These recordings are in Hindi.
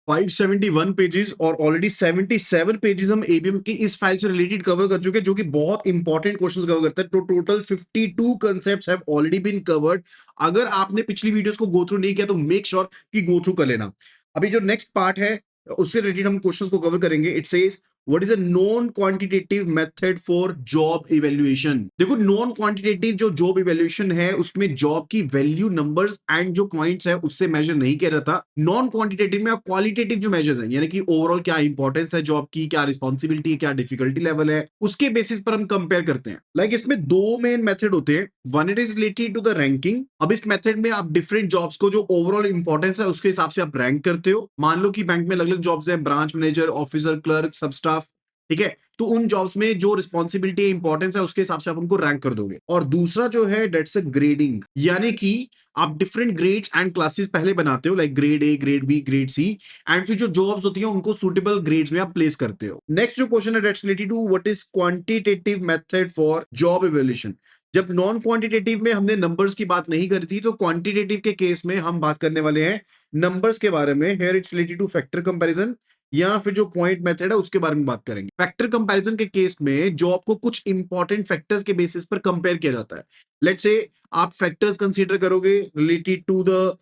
571 पेजेस और ऑलरेडी 77 पेजेस हम एबीएम की इस फाइल से रिलेटेड कवर कर चुके हैं, जो कि बहुत इंपॉर्टेंट क्वेश्चंस कवर करता है। तो total 52 concepts have already been covered. अगर आपने पिछली वीडियोस को गो थ्रू नहीं किया तो मेक श्योर कि गो थ्रू कर लेना। अभी जो नेक्स्ट पार्ट है उससे रिलेटेड हम क्वेश्चंस को कवर करेंगे। It says what is a non quantitative method for job evaluation. देखो, नॉन क्वांटिटेटिव जो जॉब इवैल्यूएशन है उसमें जॉब की वैल्यू, नंबर्स एंड जो पॉइंट्स है उससे मेजर नहीं किया जाता। नॉन क्वांटिटेटिव में आप क्वालिटेटिव जो मेजर्स है, यानी कि ओवरऑल क्या इंपॉर्टेंस है जॉब की, क्या रिस्पॉन्सिबिलिटी है, क्या डिफिकल्टी लेवल है, उसके बेसिस पर हम कंपेयर करते हैं। लाइक इसमें दो मेन मेथड होते हैं। One it is related to the ranking. अब इस मेथड में आप डिफरेंट जॉब्स को जो ओवरऑल इंपॉर्टेंस है उसके हिसाब से आप रैंक करते हो। मान लो कि बैंक में अलग अलग जॉब्स है, ब्रांच मैनेजर, ऑफिसर, क्लर्क, सब स्टाफ, ठीक है। तो उन जॉब्स में जो रिस्पॉन्सिबिलिटी इंपॉर्टेंस है उसके हिसाब से आप उनको रैंक कर दोगे। और दूसरा जो है दैट्स अ ग्रेडिंग, यानी कि आप डिफरेंट ग्रेड्स एंड क्लासेस पहले बनाते हो, like grade A, grade B, grade C, and फिर जो जॉब्स होती है उनको सुटेबल ग्रेड्स में आप प्लेस करते हो। नेक्स्ट जो क्वेश्चन है that's related to what is quantitative method for job evaluation. जब नॉन क्वांटिटेटिव में हमने नंबर्स की बात नहीं करी थी, तो क्वांटिटेटिव के केस में हम बात करने वाले हैं नंबर्स के बारे में। Here it's related two factor comparison, या फिर जो पॉइंट मेथड है उसके बारे में बात करेंगे। फैक्टर कंपैरिजन के केस में जॉब को कुछ इंपॉर्टेंट फैक्टर्स के बेसिस पर कंपेयर किया जाता है। लेट्स से आप फैक्टर्स कंसीडर करोगे related to the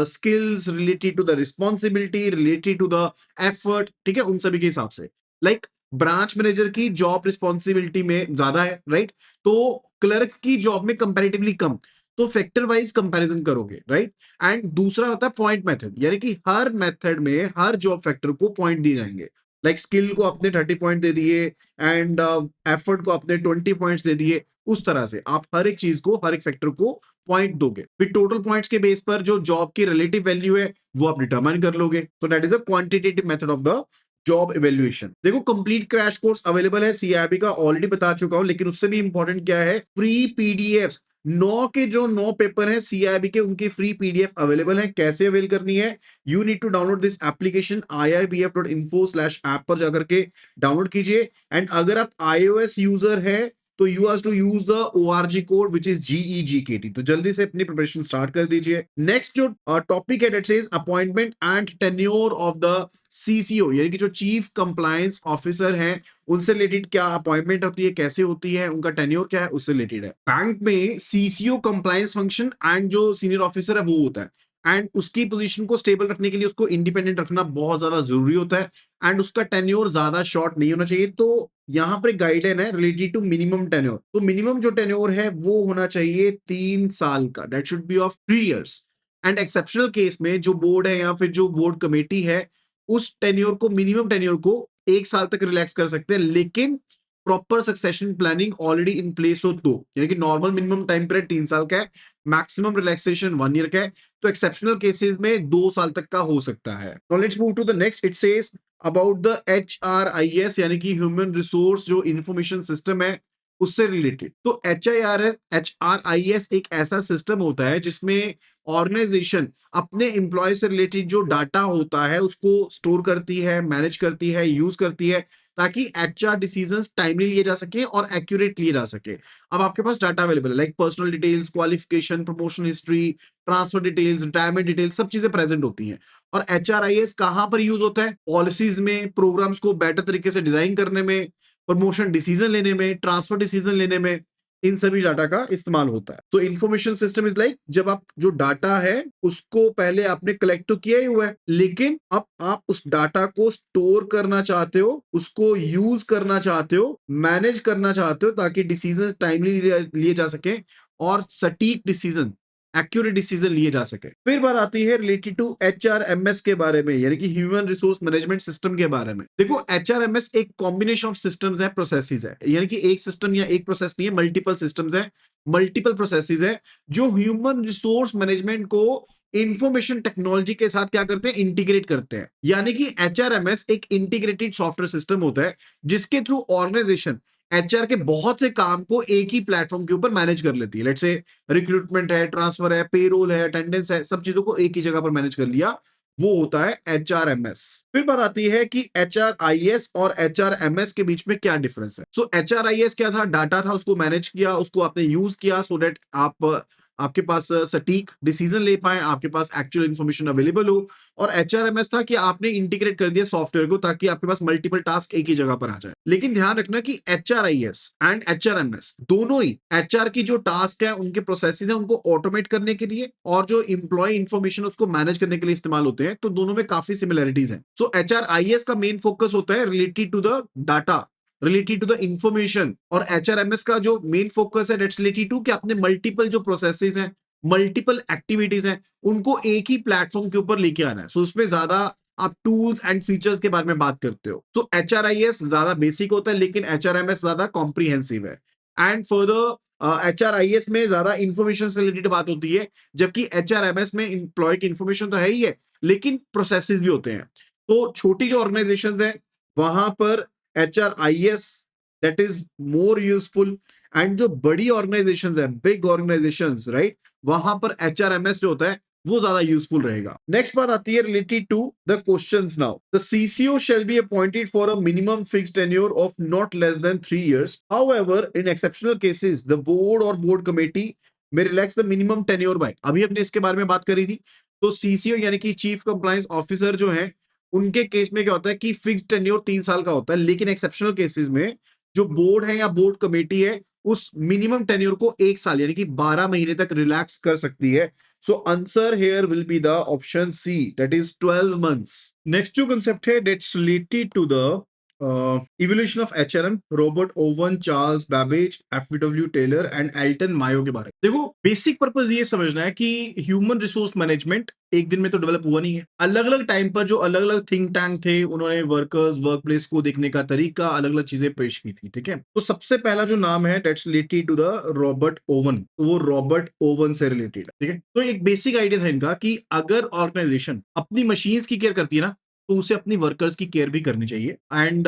skills, related to the responsibility, related to the effort, ठीक है, उन सभी के हिसाब से। लाइक ब्रांच मैनेजर की जॉब रिस्पॉन्सिबिलिटी में ज्यादा है, राइट, तो क्लर्क की जॉब में कंपैरेटिवली कम, तो फैक्टर वाइज कंपैरिजन करोगे, राइट। एंड दूसरा होता है पॉइंट मेथड, यानी कि हर मेथड में हर जॉब फैक्टर को पॉइंट दिए जाएंगे। लाइक स्किल को आपने 30 पॉइंट दे दिए एंड एफर्ट को आपने 20 पॉइंट्स दे दिए। उस तरह से आप हर एक चीज को, हर एक फैक्टर को पॉइंट दोगे। फिर टोटल पॉइंट्स के बेस पर जो जॉब की रिलेटिव वैल्यू है वो आप डिटरमाइन कर लोगे। सो that is the quantitative method of the job evaluation. देखो, कंप्लीट क्रैश कोर्स अवेलेबल है सीआईबी का, ऑलरेडी बता चुका हूं, लेकिन उससे भी इंपॉर्टेंट क्या है, फ्री पीडीएफ 9 के जो 9 पेपर हैं सीआईबी के, उनके फ्री पीडीएफ अवेलेबल है। कैसे अवेल करनी है, you need to download this application irbf.info/app पर जाकर के डाउनलोड कीजिए। एंड अगर आप iOS यूजर है तो you have to use the ORG code which is GEGKT। तो जल्दी से अपनी प्रिपरेशन स्टार्ट कर दीजिए। नेक्स्ट जो टॉपिक है that says appointment and tenure of the CCO, यानी कि जो चीफ कंप्लायंस ऑफिसर है उनसे रिलेटेड क्या अपॉइंटमेंट होती है, कैसे होती है, उनका टेन्योर क्या है, उससे रिलेटेड है। बैंक में CCO कंप्लायंस फंक्शन एंड जो सीनियर ऑफिसर है वो होता है, एंड उसकी पोजीशन को स्टेबल रखने के लिए उसको इंडिपेंडेंट रखना बहुत ज्यादा जरूरी होता है, एंड उसका टेन्योर ज्यादा शॉर्ट नहीं होना चाहिए। तो यहाँ पर गाइडलाइन है रिलेटेड टू मिनिमम टेन्योर। तो मिनिमम जो टेन्योर है वो होना चाहिए 3 साल का, that should be of 3 years. And exceptional case में जो बोर्ड है या फिर जो बोर्ड कमेटी है उस टेन्योर को, मिनिमम टेन्योर को 1 साल तक रिलैक्स कर सकते हैं, लेकिन proper succession planning already in place हो तो, यानी कि नॉर्मल मिनिमम टाइम पीरियड 3 साल का है, मैक्सिमम रिलैक्सेशन 1 ईयर का है, तो एक्सेप्शनल केसेस में 2 साल तक का हो सकता है। Now let's move to the next. It says about the HRIS, यानी कि ह्यूमन रिसोर्स जो इंफॉर्मेशन सिस्टम है उससे रिलेटेड। तो HRIS एक ऐसा सिस्टम होता है जिसमें ऑर्गेनाइजेशन अपने एम्प्लॉय से रिलेटेड जो डाटा होता है उसको स्टोर करती है, मैनेज करती है, यूज करती है, ताकि HR डिसीजंस टाइमली लिए जा सके और एक्यूरेट लिए जा सके। अब आपके पास डाटा अवेलेबल है, like personal details, qualification, promotion history, transfer details, retirement details, सब चीजें प्रेजेंट होती हैं। और HRIS कहां पर यूज होता है, पॉलिसीज में, प्रोग्राम्स को बेटर तरीके से डिजाइन करने में, प्रमोशन डिसीजन लेने में, ट्रांसफर डिसीजन लेने में, इन सभी डाटा का इस्तेमाल होता है। तो इंफॉर्मेशन सिस्टम इज लाइक, जब आप जो डाटा है उसको पहले आपने कलेक्ट तो किया ही हुआ है, लेकिन अब आप उस डाटा को स्टोर करना चाहते हो, उसको यूज करना चाहते हो, मैनेज करना चाहते हो, ताकि डिसीजन टाइमली लिए जा सके और सटीक डिसीजन, एक्यूरेट डिसीजन लिए जा सके। फिर बात आती है रिलेटेड टू HRMS के बारे में, यानी कि ह्यूमन रिसोर्स मैनेजमेंट सिस्टम के बारे में। देखो, HRMS एक कॉम्बिनेशन ऑफ सिस्टम्स है, प्रोसेसेस है, यानी कि एक सिस्टम या एक प्रोसेस नहीं है, मल्टीपल सिस्टम्स है, मल्टीपल प्रोसेसेस है, जो ह्यूमन रिसोर्स मैनेजमेंट को इंफॉर्मेशन टेक्नोलॉजी के साथ क्या करते हैं, इंटीग्रेट करते हैं। यानी कि HRMS एक इंटीग्रेटेड सॉफ्टवेयर सिस्टम होता है जिसके थ्रू ऑर्गेनाइजेशन HR के बहुत से काम को एक ही प्लेटफॉर्म के ऊपर मैनेज कर लेती है। लेट्स से रिक्रूटमेंट है, ट्रांसफर है, पेरोल है, अटेंडेंस है, सब चीजों को एक ही जगह पर मैनेज कर लिया, वो होता है HRMS। फिर बात आती है कि HRIS और HRMS के बीच में क्या डिफरेंस है। सो HRIS क्या था, डाटा था, उसको मैनेज किया, उसको आपने यूज किया सो दैट आप आपके पास सटीक डिसीजन ले पाए, आपके पास एक्चुअल इन्फॉर्मेशन अवेलेबल हो। और एचआरएमएस था कि आपने इंटीग्रेट कर दिया सॉफ्टवेयर को ताकि आपके पास मल्टीपल टास्क एक ही जगह पर आ जाए। लेकिन ध्यान रखना कि एचआरआईएस एंड एचआरएमएस दोनों ही एचआर की जो टास्क है, उनके प्रोसेसेस है, उनको ऑटोमेट करने के लिए और जो इंप्लॉय इन्फॉर्मेशन उसको मैनेज करने के लिए इस्तेमाल होते हैं, तो दोनों में काफी सिमिलरिटीज हैं। सो एचआरआईएस का मेन फोकस होता है related to the data, related to the information, और एचआरएमएस का जो मेन फोकस है दैट्स रिलेटेड टू कि अपने मल्टीपल जो प्रोसेसेस हैं, मल्टीपल एक्टिविटीज हैं, उनको एक ही प्लेटफॉर्म के ऊपर लेके आना है। सो उसमें ज्यादा आप टूल्स एंड फीचर्स के बारे में बात करते हो। सो एचआरआईएस ज्यादा बेसिक होता है, लेकिन एचआरएमएस ज्यादा कॉम्प्रिहेंसिव है। एंड फर्दर एचआरआईएस में ज्यादा इंफॉर्मेशन से रिलेटेड बात होती है, जबकि एचआरएमएस में इंप्लॉय की इंफॉर्मेशन तो है ही है, लेकिन प्रोसेसेस भी होते हैं। तो छोटी जो ऑर्गेनाइजेशंस हैं वहां पर HRIS that is more useful, and जो बड़ी ऑर्गेनाइजेशंस है, बिग ऑर्गेनाइजेशंस, राइट, वहां पर HRMS जो होता है वो ज्यादा यूजफुल रहेगा। नेक्स्ट बात आती है related to the questions now. The CCO shall be appointed for a minimum fixed tenure of not less than 3 years. However, in exceptional cases, the board or board committee may relax the minimum tenure by, अभी अपने इसके बारे में बात करी थी। तो CCO यानी कि चीफ कंप्लायंस ऑफिसर जो है, उनके केस में क्या होता है कि फिक्स्ड टेन्योर 3 साल का होता है, लेकिन एक्सेप्शनल केसेस में जो बोर्ड है या बोर्ड कमेटी है उस मिनिमम टेन्योर को 1 साल यानी कि 12 महीने तक रिलैक्स कर सकती है। सो answer here will be the option C, that is 12 months. Next जो कंसेप्ट है that's related to the evolution of HRM, Robert Owen, Charles Babbage, FW Taylor and Elton Mayo के बारे में। देखो, बेसिक पर्पस ये समझना है कि ह्यूमन रिसोर्स मैनेजमेंट एक दिन में तो डेवलप हुआ नहीं है। अलग अलग टाइम पर जो अलग अलग थिंक टैंक थे, उन्होंने वर्कर्स, वर्क प्लेस को देखने का तरीका, अलग अलग चीजें पेश की थी। ठीक है, तो सबसे पहला जो नाम है that's related to the Robert Owen, तो वो रॉबर्ट ओवन से रिलेटेड है। ठीक है, तो एक बेसिक आइडिया था इनका कि अगर ऑर्गेनाइजेशन अपनी मशीन्स की केयर करती है ना, तो उसे अपनी वर्कर्स की केयर भी करनी चाहिए। एंड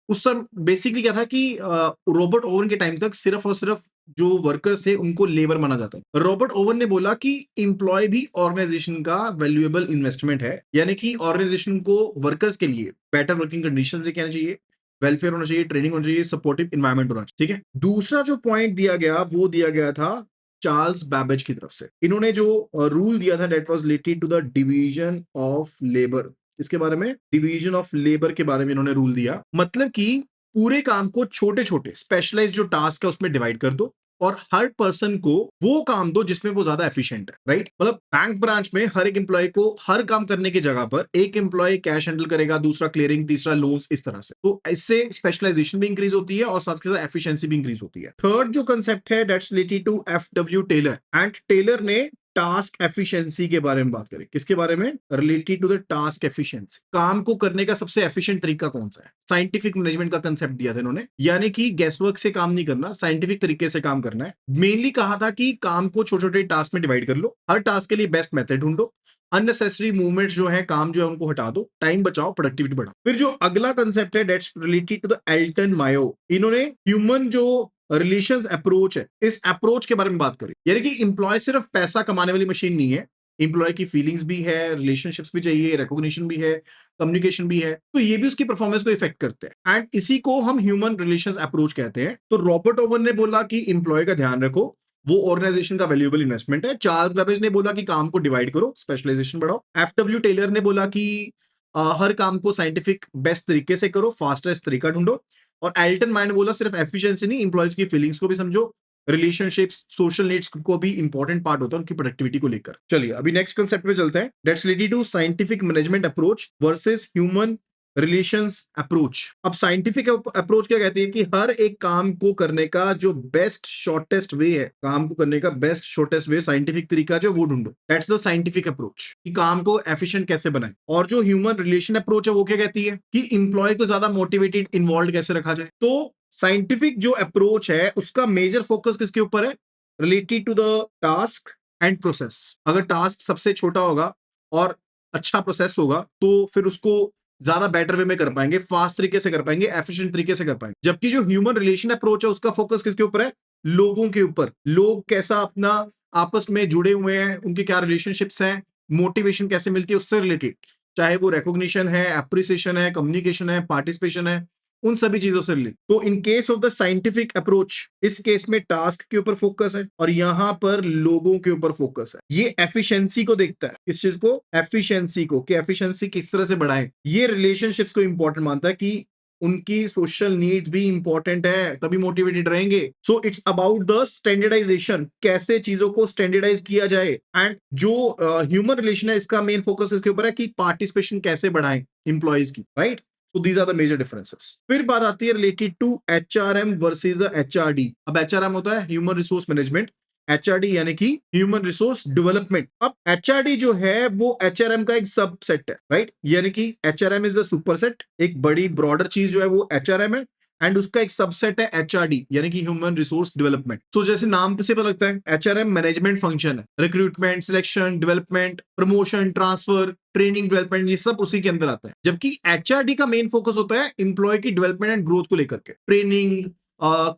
उस समय बेसिकली क्या था कि रॉबर्ट ओवन के टाइम तक सिर्फ और सिर्फ जो वर्कर्स थे उनको लेबर माना जाता है। रॉबर्ट ओवन ने बोला कि इंप्लॉय भी ऑर्गेनाइजेशन का वैल्यूएबल इन्वेस्टमेंट है, यानी कि ऑर्गेनाइजेशन को वर्कर्स के लिए बेटर वर्किंग कंडीशन लेके आना चाहिए, वेलफेयर होना चाहिए, ट्रेनिंग होना चाहिए, सपोर्टिव इन्वायरमेंट होना चाहिए। ठीक है, दूसरा जो पॉइंट दिया गया वो दिया गया था चार्ल्स बैबेज की तरफ से। इन्होंने जो रूल दिया था that was related to the division of labour. इसके बारे में, डिवीजन ऑफ लेबर के बारे में इन्होंने रूल दिया, मतलब कि पूरे काम को छोटे छोटे स्पेशलाइज्ड जो टास्क है उसमें डिवाइड कर दो और हर पर्सन को वो काम दो जिसमें वो ज्यादा एफिशिएंट है। राइट, मतलब बैंक ब्रांच में हर एक एम्प्लॉय को हर काम करने की जगह पर एक एम्प्लॉय कैश हैंडल करेगा, दूसरा क्लियरिंग, तीसरा लोन्स, इस तरह से। तो इससे स्पेशलाइजेशन भी इंक्रीज होती है और साथ के साथ एफिशिएंसी भी इंक्रीज होती है। थर्ड जो कंसेप्ट है that's related to FW Taylor, and Taylor ने टास्क एफिशिएंसी के बारे में बात करें। किसके बारे में? Related to the task efficiency, काम को करने का सबसे एफिशिएंट तरीका कौन सा है। साइंटिफिक मैनेजमेंट का कंसेप्ट दिया था इन्होंने, यानी कि गैसवर्क से काम नहीं करना, साइंटिफिक तरीके से काम करना है। मेनली कहा था कि काम को छोटे छोटे टास्क में डिवाइड कर लो, हर टास्क के लिए बेस्ट मेथड ढूंढो, अननेसेसरी मूवमेंट्स जो है, काम जो है उनको हटा दो, टाइम बचाओ, प्रोडक्टिविटी बढ़ाओ। फिर जो अगला कंसेप्ट है that's related to the Elton Mayo, इन्होंने ह्यूमन जो रिलेशंस अप्रोच है, इस अप्रोच के बारे में बात करी, यानी कि इंप्लॉय सिर्फ पैसा कमाने वाली मशीन नहीं है, इंप्लॉय की फीलिंग्स भी है, रिलेशनशिप्स भी चाहिए, रिकॉग्निशन भी है, कम्युनिकेशन भी है, तो ये भी उसकी परफॉर्मेंस को इफेक्ट करते हैं। एंड इसी को हम ह्यूमन रिलेशंस अप्रोच कहते हैं। तो रॉबर्ट ओवन ने बोला कि इंप्लॉय का ध्यान रखो, वो ऑर्गेनाइजेशन का वैल्यूएबल इन्वेस्टमेंट है। चार्ल्स बैबेज ने बोला कि काम को डिवाइड करो, स्पेशलाइजेशन बढ़ाओ। एफडब्ल्यू टेलर ने बोला कि हर काम को साइंटिफिक बेस्ट तरीके से करो, फास्टेस्ट तरीका ढूंढो। और एल्टन मायो ने बोला सिर्फ एफिशिएंसी नहीं, इंप्लॉयज की फीलिंग्स को भी समझो, रिलेशनशिप्स, सोशल नीड्स को भी इंपॉर्टेंट पार्ट होता है उनकी प्रोडक्टिविटी को लेकर। चलिए अभी नेक्स्ट कंसेप्ट पे चलते हैं, that's related to scientific management approach versus human relations approach. अब साइंटिफिक अप्रोच क्या कहती है कि हर एक काम को करने का जो बेस्ट शॉर्टेस्ट वे है, काम को करने का बेस्ट शॉर्टेस्ट वे, साइंटिफिक तरीका जो वो ढूंढो, दैट्स द साइंटिफिक अप्रोच, कि काम को एफिशिएंट कैसे बनाए। और जो ह्यूमन रिलेशन अप्रोच है वो क्या कहती है कि इंप्लॉय को ज्यादा मोटिवेटेड, इन्वॉल्व कैसे रखा जाए। तो साइंटिफिक जो अप्रोच है उसका मेजर फोकस किसके ऊपर है? Related to the task and process. अगर टास्क सबसे छोटा होगा और अच्छा प्रोसेस होगा तो फिर उसको ज्यादा बेटर वे में कर पाएंगे, फास्ट तरीके से कर पाएंगे, एफिशिएंट तरीके से कर पाएंगे। जबकि जो ह्यूमन रिलेशन अप्रोच है उसका फोकस किसके ऊपर है? लोगों के ऊपर, लोग कैसा अपना आपस में जुड़े हुए हैं, उनके क्या रिलेशनशिप्स हैं, मोटिवेशन कैसे मिलती है, उससे रिलेटेड, चाहे वो रिकॉग्निशन है, एप्रिसिएशन है, कम्युनिकेशन है, पार्टिसिपेशन है, उन सभी चीजों से रिलेटेड। तो इन case of the scientific approach, इस केस में टास्क के ऊपर फोकस है और यहां पर लोगों के ऊपर फोकस है। ये एफिशिएंसी को देखता है, इस चीज को, एफिशिएंसी को, कि एफिशिएंसी किस तरह से बढ़ाएं। ये रिलेशनशिप्स को इंपॉर्टेंट मानता है कि उनकी सोशल नीड्स भी इंपॉर्टेंट है, तभी मोटिवेटेड रहेंगे। So it's about the standardisation, कैसे चीजों को स्टैंडर्डाइज किया जाए। एंड जो ह्यूमन रिलेशन है, इसका मेन फोकस इसके ऊपर है कि पार्टिसिपेशन कैसे बढ़ाएं एम्प्लॉयज की, right. So these are the major differences. फिर बात आती है related to HRM versus the HRD. अब एचआरएम होता है ह्यूमन रिसोर्स मैनेजमेंट, एचआरडी यानी कि ह्यूमन रिसोर्स डेवलपमेंट। अब एचआरडी जो है वो एचआरएम का एक सबसेट है, राइट। यानी कि एचआरएम इज अ सुपरसेट, एक बड़ी ब्रॉडर चीज जो है वो एचआरएम है, एंड उसका एक सबसेट है एचआरडी यानी कि ह्यूमन रिसोर्स डेवलपमेंट। तो जैसे नाम से पता लगता है, एचआरएम मैनेजमेंट फंक्शन है, recruitment, selection, development, promotion, transfer, training, development, ये सब उसी के अंदर आता है। जबकि एचआरडी का मेन फोकस होता है एम्प्लॉय की डेवलपमेंट एंड ग्रोथ को लेकर के, training,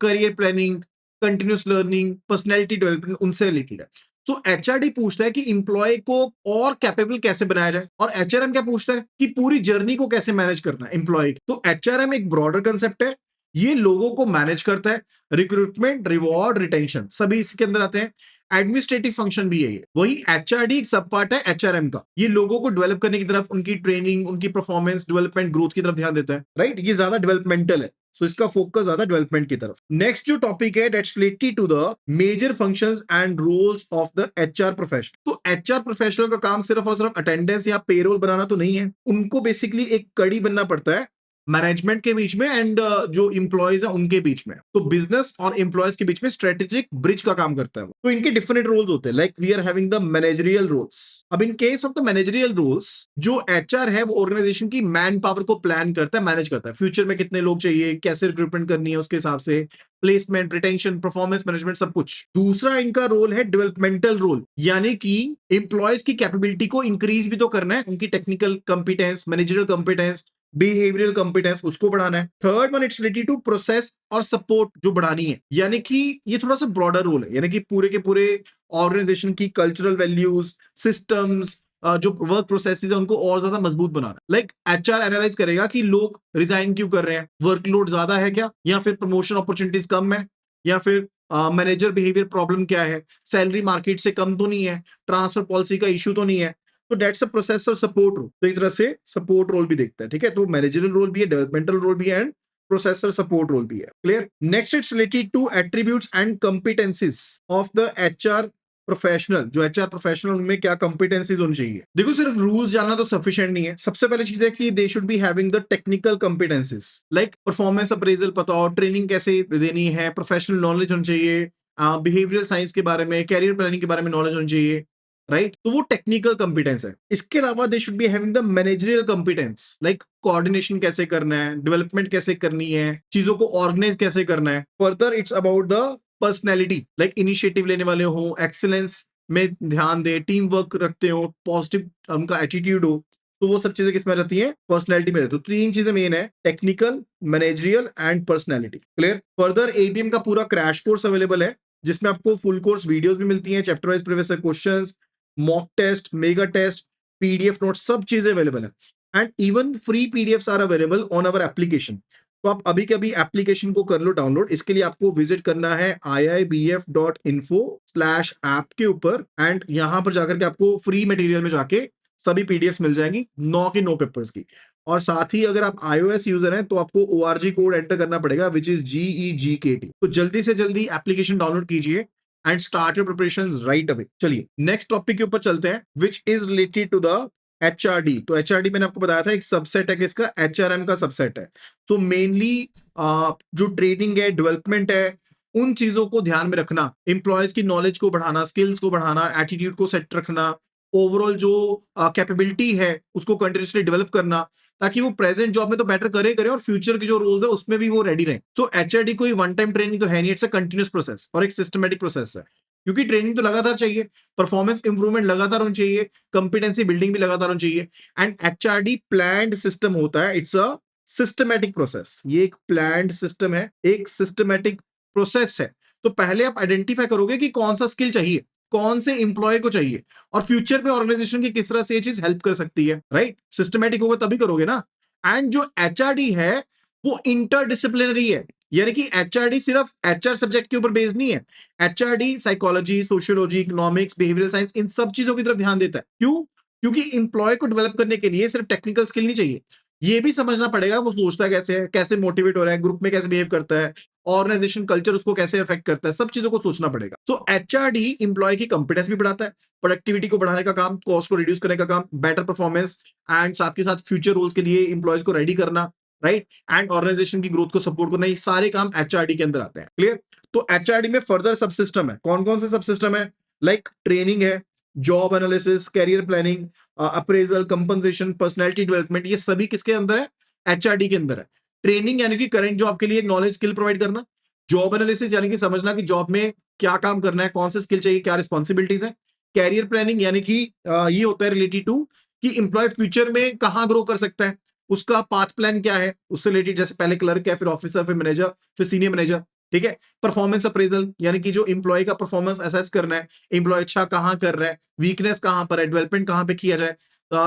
career planning, continuous learning, personality development, उनसे रिलेटेड है। सो एचआरडी पूछता है कि इंप्लॉय को और कैपेबल कैसे बनाया जाए, और एचआरएम क्या पूछता है कि पूरी जर्नी को कैसे मैनेज करना है एम्प्लॉय की। तो एचआरएम एक ब्रॉडर कंसेप्ट है, ये लोगों को मैनेज करता है, रिक्रूटमेंट, रिवॉर्ड, रिटेंशन सभी इसके अंदर आते हैं। एडमिनिस्ट्रेटिव फंक्शन भी है ये। वही एचआरडी एक सब पार्ट है एचआरएम का, ये लोगों को डेवलप करने की तरफ, उनकी ट्रेनिंग, उनकी परफॉर्मेंस, डेवलपमेंट, ग्रोथ की तरफ ध्यान देता है, राइट। ये ज्यादा डेवलपमेंटल है, सो इसका फोकस ज्यादा डेवलपमेंट की तरफ। नेक्स्ट जो टॉपिक है that's related to the major functions and roles of the HR professional. तो एचआर प्रोफेशनल का काम सिर्फ और सिर्फ अटेंडेंस या पेरोल बनाना तो नहीं है, उनको बेसिकली एक कड़ी बनना पड़ता है मैनेजमेंट के बीच में एंड जो इंप्लॉयज है उनके बीच में। तो बिजनेस और इंप्लॉयज के बीच में स्ट्रेटेजिक ब्रिज का काम करता है वो। तो इनके डिफरेंट रोल्स होते हैं, like we are having the managerial roles. अब in case of the managerial roles, जो एचआर है वो ऑर्गेनाइजेशन की मैन पावर को प्लान करता है, मैनेज करता है, फ्यूचर में कितने लोग चाहिए, कैसे रिक्रूटमेंट करनी है, उसके हिसाब से प्लेसमेंट, रिटेंशन, परफॉर्मेंस मैनेजमेंट, सब कुछ। दूसरा इनका रोल है डेवलपमेंटल रोल, यानी कि इंप्लॉयज की कैपेबिलिटी को इंक्रीज भी तो करना है, उनकी technical competence, managerial competence, behavioural competence, उसको बढ़ाना है। Third one it's related to process और सपोर्ट जो बढ़ानी है, यानी कि ये थोड़ा सा ब्रॉडर रोल है, यानी कि पूरे के पूरे ऑर्गेनाइजेशन की कल्चरल वैल्यूज, सिस्टम्स, जो वर्क प्रोसेसेस है उनको और ज्यादा मजबूत बनाना। लाइक एचआर एनालाइज करेगा कि लोग रिजाइन क्यों कर रहे हैं, वर्कलोड ज्यादा है क्या, या फिर प्रमोशन अपॉर्चुनिटीज कम है, या फिर मैनेजर बिहेवियर प्रॉब्लम क्या है, सैलरी मार्केट से कम तो नहीं है, ट्रांसफर पॉलिसी का इशू तो नहीं है। तो दैट्स अ प्रोसेस और सपोर्ट रोल। तो एक तरह से सपोर्ट रोल भी देखता है, ठीक है। तो मैनेजरियल रोल भी है, डेवलपमेंटल रोल भी है, एंड प्रोसेसर सपोर्ट रोल भी है। Clear. Next it's related to attributes and competencies of the HR professional. जो एचआर प्रोफेशनल, उनमें क्या कंपिटेंसीज होनी चाहिए। देखो सिर्फ रूल्स जानना तो सफिशिएंट नहीं है, सबसे पहले चीज है कि they should be having the technical कंपिटेंसीज, like performance appraisal पता हो, ट्रेनिंग कैसे देनी है, प्रोफेशनल नॉलेज होनी चाहिए, बिहेवियरल साइंस के बारे में, कैरियर प्लानिंग के बारे में नॉलेज होनी चाहिए, राइट। तो वो टेक्निकल कंपिटेंस है। इसके अलावा they should be having the managerial competence, like coordination कैसे करना है, डेवलपमेंट कैसे करनी है, चीजों को ऑर्गेनाइज कैसे करना है। Further it's about the personality, like initiative लेने वाले हो, एक्सीलेंस में ध्यान दे, टीम वर्क रखते हो, पॉजिटिव उनका एटीट्यूड हो। तो वो सब चीजें किसमें रहती हैं, पर्सनैलिटी में रहती है। तो तीन चीजें मेन है, technical, managerial and personality. Clear. Further ABM का पूरा क्रैश कोर्स अवेलेबल है, जिसमें आपको फुल कोर्स वीडियोस भी मिलती हैं, chapter wise previous questions, mock test, mega test, PDF note, सब चीजें अवेलेबल है। And even free PDFs are available on our application. तो आप अभी के अभी एप्लीकेशन को कर लो डाउनलोड। इसके लिए आपको विजिट करना है iibf.info/app के ऊपर, एंड यहां पर जाकर के आपको फ्री मटेरियल में जाके सभी पीडीएफ मिल जाएंगी, 9 के 9 पेपर्स की। और साथ ही अगर आप iOS यूजर हैं तो आपको ORG कोड एंटर करना पड़ेगा, विच इज GEGKT। तो जल्दी से जल्दी एप्लीकेशन डाउनलोड कीजिए and start your preparations right away. चलिए नेक्स्ट टॉपिक के ऊपर चलते हैं, which is related to the HRD. तो एचआरडी मैंने आपको बताया था एक सबसेट है, किसका, एचआरएम का सबसेट है। सो मेनली जो ट्रेनिंग है, डेवलपमेंट है, उन चीजों को ध्यान में रखना, इंप्लॉयज की नॉलेज को बढ़ाना, स्किल्स को बढ़ाना, एटीट्यूड को सेट रखना, ओवरऑल जो कैपेबिलिटी है उसको कंटिन्यूसली डेवलप करना, ताकि वो प्रेजेंट जॉब में तो बेटर करे और फ्यूचर के जो रोल्स है उसमें भी वो रेडी रहे। सो एचआरडी कोई वन टाइम ट्रेनिंग तो है नहीं, इट्स अ कंटिन्यूस प्रोसेस और एक सिस्टमेटिक प्रोसेस है, क्योंकि ट्रेनिंग तो लगातार चाहिए, परफॉर्मेंस इंप्रूवमेंट लगातार होनी चाहिए, कंपिटेंसी बिल्डिंग भी लगातार होनी चाहिए। एंड एचआरडी प्लान्ड सिस्टम होता है, इट्स अ सिस्टमैटिक प्रोसेस। ये एक प्लान्ड सिस्टम है, एक सिस्टमैटिक प्रोसेस है। तो पहले आप आइडेंटिफाई करोगे कि कौन सा स्किल चाहिए, कौन से इंप्लॉय को चाहिए, और फ्यूचर में ऑर्गेनाइजेशन की किस तरह से ये चीज हेल्प कर सकती है, राइट। सिस्टमैटिक होगा तभी करोगे ना। एंड जो एचआरडी है वो इंटरडिसिप्लिनरी है, यानी कि एचआरडी सिर्फ एचआर सब्जेक्ट के ऊपर बेस्ड नहीं है। HRD psychology, sociology, economics, behavioural science, इन सब चीजों की तरफ ध्यान देता है। क्यों? क्योंकि इंप्लॉय को डेवलप करने के लिए सिर्फ टेक्निकल स्किल नहीं चाहिए, ये भी समझना पड़ेगा वो सोचता कैसे है, कैसे मोटिवेट हो रहा है, ग्रुप में कैसे बिहेव करता है, ऑर्गेनाइजेशन कल्चर उसको कैसे अफेक्ट करता है, सब चीजों को सोचना पड़ेगा। सो एचआरडी इंप्लॉय की कॉम्पिटेंस भी बढ़ाता है, प्रोडक्टिविटी को बढ़ाने का काम, कॉस्ट को रिड्यूस करने का काम, बेटर परफॉर्मेंस एंड साथ के साथ फ्यूचर रोल्स के लिए इंप्लॉयज को रेडी करना, राइट, एंड ऑर्गेनाइजेशन की ग्रोथ को सपोर्ट करना, ये सारे काम एचआरडी के अंदर आते हैं। क्लियर? तो एचआरडी में फर्दर सब सिस्टम है। कौन कौन से सब सिस्टम है? लाइक ट्रेनिंग है, job analysis, career planning, appraisal, compensation, personality development, ये सभी किसके अंदर है? एचआरडी के अंदर है। ट्रेनिंग यानी कि करंट जॉब के लिए नॉलेज स्किल प्रोवाइड करना, जॉब एनालिसिस यानी कि समझना कि जॉब में क्या काम करना है, कौन से स्किल चाहिए, क्या रिस्पॉन्सिबिलिटीज है। कैरियर प्लानिंग यानी कि ये होता है रिलेटेड टू कि इंप्लॉय फ्यूचर में कहां ग्रो कर सकता है, उसका पाथ प्लान क्या है, उससे रिलेटेड, जैसे पहले क्लर्क है, फिर ऑफिसर, फिर मैनेजर, फिर सीनियर मैनेजर। ठीक है। परफॉर्मेंस अप्रेजल यानी कि जो इंप्लॉय का परफॉर्मेंस असेस करना है, इंप्लॉय अच्छा कहां कर रहा है, वीकनेस कहां पर है, डेवलपमेंट कहां पे किया जाए।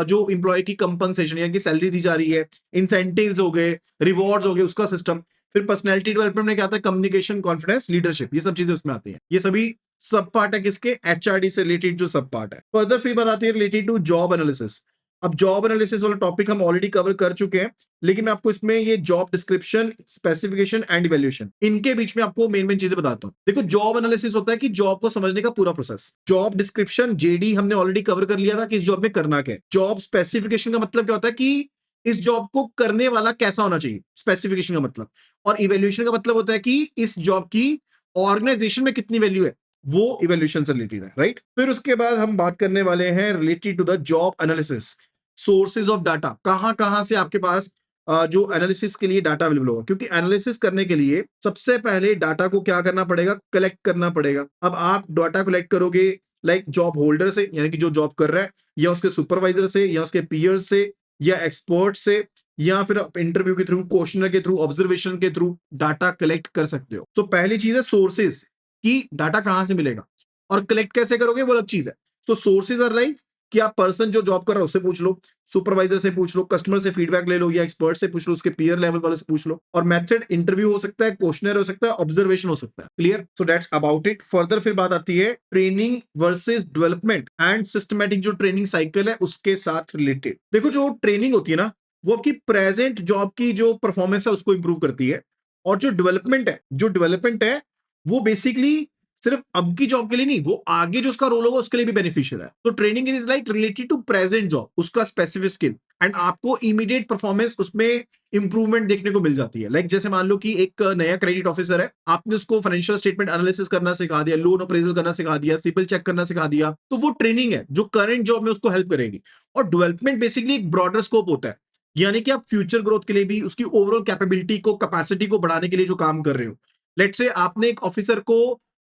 जो इंप्लॉय की कंपनसेशन यानी कि सैलरी दी जा रही है, इंसेंटिव्स हो गए, रिवॉर्ड्स हो गए, उसका सिस्टम। फिर पर्सनैलिटी डेवलपमेंट में क्या आता है? कम्युनिकेशन, कॉन्फिडेंस, लीडरशिप, ये सब चीजें उसमें आती हैं। ये सभी सब पार्ट है किसके? एचआरडी से रिलेटेड जो सब पार्ट है। फर्दर फिर बात आती है रिलेटेड टू जॉब एनालिसिस। अब जॉब एनालिसिस वाला टॉपिक हम ऑलरेडी कवर कर चुके हैं, लेकिन मैं आपको इसमें ये job description, specification and evaluation, इनके बीच में आपको मेन मेन चीजें बताता हूं। देखो, जॉब एनालिसिस होता है कि जॉब को समझने का पूरा प्रोसेस। जॉब डिस्क्रिप्शन, जेडी, हमने ऑलरेडी कवर कर लिया था कि इस जॉब में करना क्या है। जॉब स्पेसिफिकेशन का मतलब क्या होता है कि इस जॉब को करने वाला कैसा होना चाहिए, स्पेसिफिकेशन का मतलब। और इवैल्यूएशन का मतलब होता है कि इस जॉब की ऑर्गेनाइजेशन में कितनी वैल्यू है, वो इवैल्यूएशन से रिलेटेड है, राइट। फिर उसके बाद हम बात करने वाले हैं related to the job analysis, sources of data, कहां कहां से आपके पास जो एनालिसिस के लिए डाटा अवेलेबल होगा। क्योंकि एनालिसिस करने के लिए सबसे पहले डाटा को क्या करना पड़ेगा? कलेक्ट करना पड़ेगा। अब आप डाटा कलेक्ट करोगे लाइक जॉब होल्डर से, यानी कि जो जॉब कर रहा है, या उसके सुपरवाइजर से, या उसके पीयर से, या एक्सपर्ट से, या फिर आप इंटरव्यू के थ्रू, क्वेश्चनर के थ्रू, ऑब्जर्वेशन के थ्रू डाटा कलेक्ट कर सकते हो। तो पहली चीज है सोर्सेज, की डाटा कहां से मिलेगा, और कलेक्ट कैसे करोगे वो अलग चीज है। सो सोर्सेज आर लाइक कि आप पर्सन जो जॉब कर रहा है उससे पूछ लो, सुपरवाइजर से पूछ लो, कस्टमर से फीडबैक ले लो, या एक्सपर्ट से पूछ लो, उसके पीयर लेवल वाले से पूछ लो। और मेथड इंटरव्यू हो सकता है, क्वेश्चनर हो सकता है, ऑब्जर्वेशन हो सकता है। Clear? So that's about it. Further फिर बात आती है training versus development and systematic, जो ट्रेनिंग साइकिल है उसके साथ रिलेटेड। देखो, जो ट्रेनिंग होती है ना, वो आपकी प्रेजेंट जॉब की जो परफॉर्मेंस है उसको इंप्रूव करती है। और जो डेवलपमेंट है वो बेसिकली सिर्फ अब की जॉब के लिए नहीं, वो आगे जो उसका रोल होगा उसके लिए भी बेनिफिशियल है। तो training is like related to present job, उसका स्पेसिफिक स्किल, एंड आपको इमीडिएट परफॉर्मेंस उसमें इंप्रूवमेंट देखने को मिल जाती है। लाइक जैसे मान लो कि एक नया क्रेडिट ऑफिसर है, आपने उसको फाइनेंशियल स्टेटमेंट एनालिसिस करना सिखा दिया, लोन अप्रेजल करना सिखा दिया, सिबिल चेक करना सिखा दिया, तो वो ट्रेनिंग है जो करंट जॉब में उसको हेल्प करेगी। और डेवलपमेंट बेसिकली एक ब्रॉडर स्कोप होता है, यानी कि आप फ्यूचर ग्रोथ के लिए भी, उसकी ओवरऑल कैपेबिलिटी को, कैपेसिटी को बढ़ाने के लिए जो काम कर रहे हो। लेट्स से आपने एक ऑफिसर को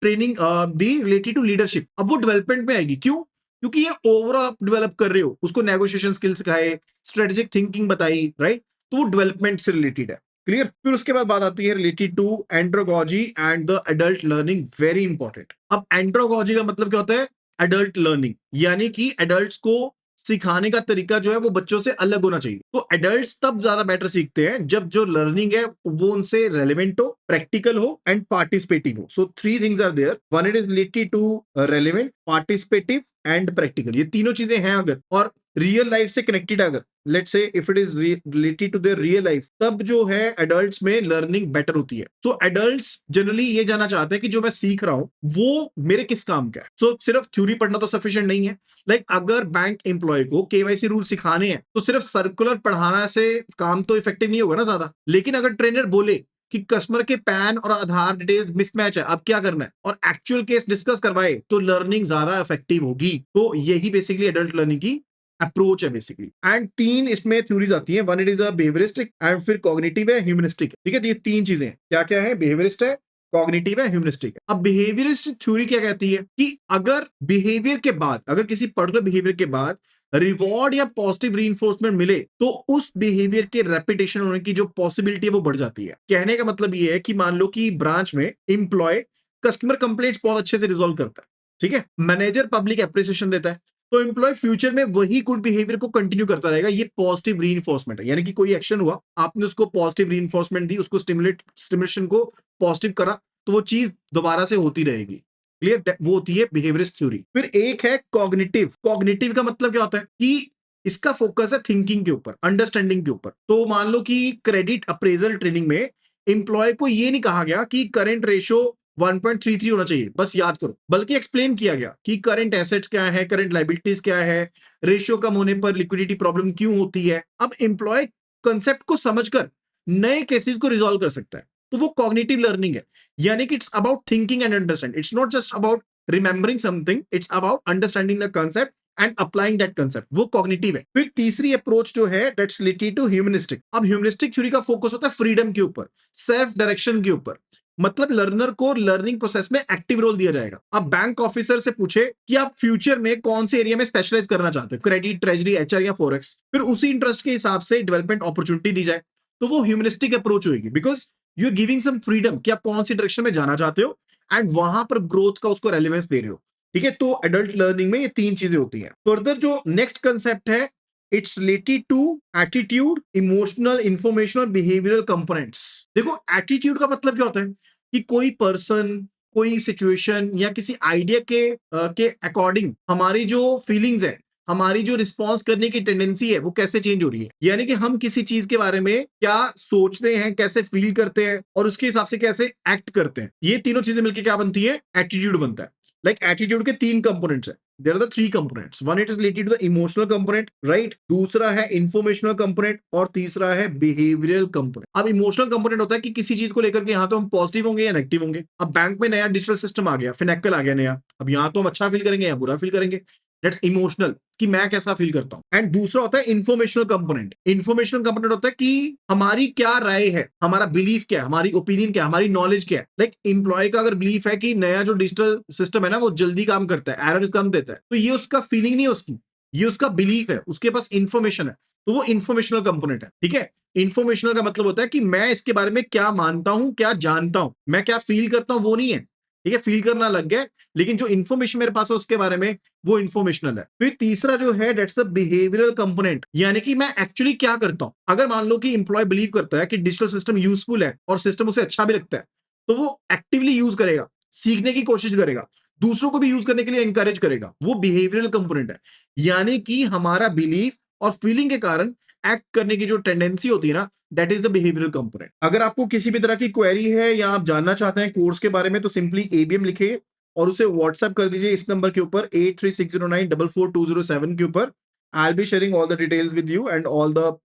ट्रेनिंग दी रिलेटेड टू लीडरशिप, अब वो डेवलपमेंट में आएगी। क्यों? क्योंकि ये ओवरऑल डेवलप कर रहे हो, उसको नेगोशिएशन स्किल सिखाए, स्ट्रेटेजिक थिंकिंग बताई, राइट, तो वो डेवलपमेंट से रिलेटेड है। क्लियर? फिर उसके बाद बात आती है related to andragogy and the adult learning, very important. अब एंड्रोगॉजी का मतलब क्या होता है? एडल्ट लर्निंग, यानी कि एडल्ट्स को सिखाने का तरीका जो है वो बच्चों से अलग होना चाहिए। तो एडल्ट्स तब ज्यादा बेटर सीखते हैं जब जो लर्निंग है वो उनसे रेलेवेंट हो, प्रैक्टिकल हो एंड पार्टिसिपेटिव हो। So three things are there, one it is related to relevant, participative and practical. ये तीनों चीजें हैं अगर, और रियल लाइफ से कनेक्टेड अगर, let's say if it is related to their real life, तब जो है एडल्ट्स में लर्निंग बेटर होती है। सो एडल्ट्स जनरली ये जानना चाहते हैं कि जो मैं सीख रहा हूं वो मेरे किस काम का है। सो सिर्फ थ्योरी पढ़ना तो सफिशिएंट नहीं है। लाइक अगर बैंक एम्प्लॉय को केवाईसी रूल सिखाने हैं तो सिर्फ सर्कुलर पढ़ाना से काम तो इफेक्टिव नहीं होगा ना ज्यादा। लेकिन अगर ट्रेनर बोले कि कस्टमर के पैन और आधार डिटेल्स मिसमैच है, अब क्या करना है, और एक्चुअल केस डिस्कस करवाए, तो लर्निंग ज्यादा इफेक्टिव होगी। तो यही बेसिकली एडल्ट लर्निंग की अप्रोच है बेसिकली। एंड तीन इसमें थ्योरीज आती हैं, one it is a behaviouristic, and फिर कॉग्निटिव है, ह्यूमनिस्टिक। ठीक है, तो ये तीन चीजें क्या क्या है? बिहेवियरिस्ट है, कॉग्निटिव है, ह्यूमनिस्टिक है। अब बिहेवियरिस्ट थ्योरी क्या कहती है कि अगर बिहेवियर के बाद, अगर किसी पर्टिकुलर बिहेवियर के बाद रिवॉर्ड या पॉजिटिव रीइंफोर्समेंट मिले, तो उस बिहेवियर के रेपिटेशन होने की जो पॉसिबिलिटी है वो बढ़ जाती है। कहने का मतलब ये है कि मान लो कि ब्रांच में एम्प्लॉय कस्टमर कंप्लेंट्स बहुत अच्छे से रिजॉल्व करता है, ठीक है, मैनेजर पब्लिक एप्रिसिएशन देता है, तो एम्प्लॉय फ्यूचर में वही गुड बिहेवियर को कंटिन्यू करता रहेगा। ये पॉजिटिव रीइंफोर्समेंट है, यानी कि कोई एक्शन हुआ, आपने उसको पॉजिटिव रीइंफोर्समेंट दी, उसको स्टिमुलेशन को पॉजिटिव करा, तो वो चीज दोबारा से होती रहेगी। क्लियर? वो होती है बिहेवियरिस्ट थ्योरी। फिर एक है कॉग्निटिव। कॉग्निटिव का मतलब क्या होता है कि इसका फोकस है थिंकिंग के ऊपर, अंडरस्टैंडिंग के ऊपर। तो मान लो कि क्रेडिट अप्रेजल ट्रेनिंग में एम्प्लॉय को ये नहीं कहा गया कि करंट रेशियो 1.33 होना चाहिए, बस याद करो, बल्कि एक्सप्लेन किया गया कि करंट एसेट्स क्या है, करंट लाइबिलिटीज क्या है, रेशियो कम होने पर लिक्विडिटी प्रॉब्लम क्यों होती है। अब एम्प्लॉय कंसेप्ट को समझकर नए केसेस को रिजॉल्व कर सकता है। तो वो कॉग्निटिव लर्निंग है, यानी कि it's about thinking and understand. It's not just about remembering something, it's about understanding the concept and applying that concept. वो कॉग्निटिव है। फिर तीसरी अप्रोच जो है दैट्स रिलेटेड टू ह्यूमनिस्टिक। अब ह्यूमनिस्टिक थ्योरी का फोकस होता है फ्रीडम के ऊपर, सेल्फ डायरेक्शन के ऊपर। मतलब लर्नर को लर्निंग प्रोसेस में एक्टिव रोल दिया जाएगा। अब बैंक ऑफिसर से पूछे कि आप फ्यूचर में कौन से एरिया में स्पेशलाइज करना चाहते हो, क्रेडिट, ट्रेजरी, एचआर या फॉरेक्स, फिर उसी इंटरेस्ट के हिसाब से डेवलपमेंट अपॉर्चुनिटी दी जाए, तो वो ह्यूमनिस्टिक अप्रोच होगी। Because you are giving some freedom कि आप कौन सी डायरेक्शन में जाना चाहते हो एंड वहां पर ग्रोथ का उसको रेलिवेंस दे रहे हो। ठीक है, तो एडल्ट लर्निंग में ये तीन चीजें होती हैं। फर्दर जो नेक्स्ट कंसेप्ट है, it's related to attitude, emotional, informational, behavioural components. देखो एटीट्यूड का मतलब क्या होता है कि कोई पर्सन, कोई सिचुएशन या किसी आइडिया के अकॉर्डिंग हमारी जो फीलिंग्स है, हमारी जो रिस्पॉन्स करने की टेंडेंसी है, वो कैसे चेंज हो रही है। यानी कि हम किसी चीज के बारे में क्या सोचते हैं, कैसे फील करते हैं और उसके हिसाब से कैसे एक्ट करते हैं। ये तीनों चीजें मिलकर क्या बनती है, एटीट्यूड बनता है। लाइक एटीट्यूड के तीन कंपोनेंट्स है। There are the three components. One it is related to the emotional component, right, दूसरा है इंफॉर्मेशनल कंपोनेंट और तीसरा है बिहेवियरल कंपोनेंट। अब इमोशनल कंपोनेंट होता है कि किसी चीज को लेकर के यहाँ तो हम पॉजिटिव होंगे या नेगेटिव होंगे। अब बैंक में नया डिजिटल सिस्टम आ गया, फिनेक्कल आ गया नया, अब यहाँ तो हम अच्छा फील करेंगे या बुरा फील करेंगे। दैट्स इमोशनल, कि मैं कैसा फील करता हूं। एंड दूसरा होता है इंफॉर्मेशनल कंपोनेंट। इंफॉर्मेशनल कंपोनेंट होता है कि हमारी क्या राय है, हमारा बिलीफ क्या है, हमारी ओपिनियन क्या है, हमारी नॉलेज क्या है। लाइक एम्प्लॉय का अगर बिलीफ है कि नया जो डिजिटल सिस्टम है ना वो जल्दी काम करता है, एरर्स कम देता है, तो ये उसका फीलिंग नहीं है उसकी, ये उसका बिलीफ है, उसके पास इंफॉर्मेशन है। तो वो इंफॉर्मेशनल कंपोनेंट है। ठीक है, इंफॉर्मेशनल का मतलब होता है कि मैं इसके बारे में क्या मानता हूं, क्या जानता हूं, मैं क्या फील करता हूं, वो नहीं है। ठीक है, फील करना लग गया, लेकिन जो इन्फॉर्मेशन मेरे पास है उसके बारे में, वो इन्फॉर्मेशनल है। फिर तीसरा जो है दैट्स द बिहेवियरल कंपोनेंट, यानी कि मैं एक्चुअली क्या करता हूं। अगर मान लो कि इंप्लॉय बिलीव करता है कि डिजिटल सिस्टम यूजफुल है और सिस्टम उसे अच्छा भी लगता है, तो वो एक्टिवली यूज करेगा, सीखने की कोशिश करेगा, दूसरों को भी यूज करने के लिए एनकरेज करेगा। वो बिहेवियरल कंपोनेंट है, यानी कि हमारा बिलीफ और फीलिंग के कारण एक्ट करने की जो टेंडेंसी होती है ना, that is the behavioural component. अगर आपको किसी भी तरह की क्वेरी है या आप जानना चाहते हैं कोर्स के बारे में, तो सिंपली एबीएम लिखिए और उसे व्हाट्सएप कर दीजिए इस नंबर के ऊपर 8360944207 के ऊपर। I will be sharing all the details with you and all the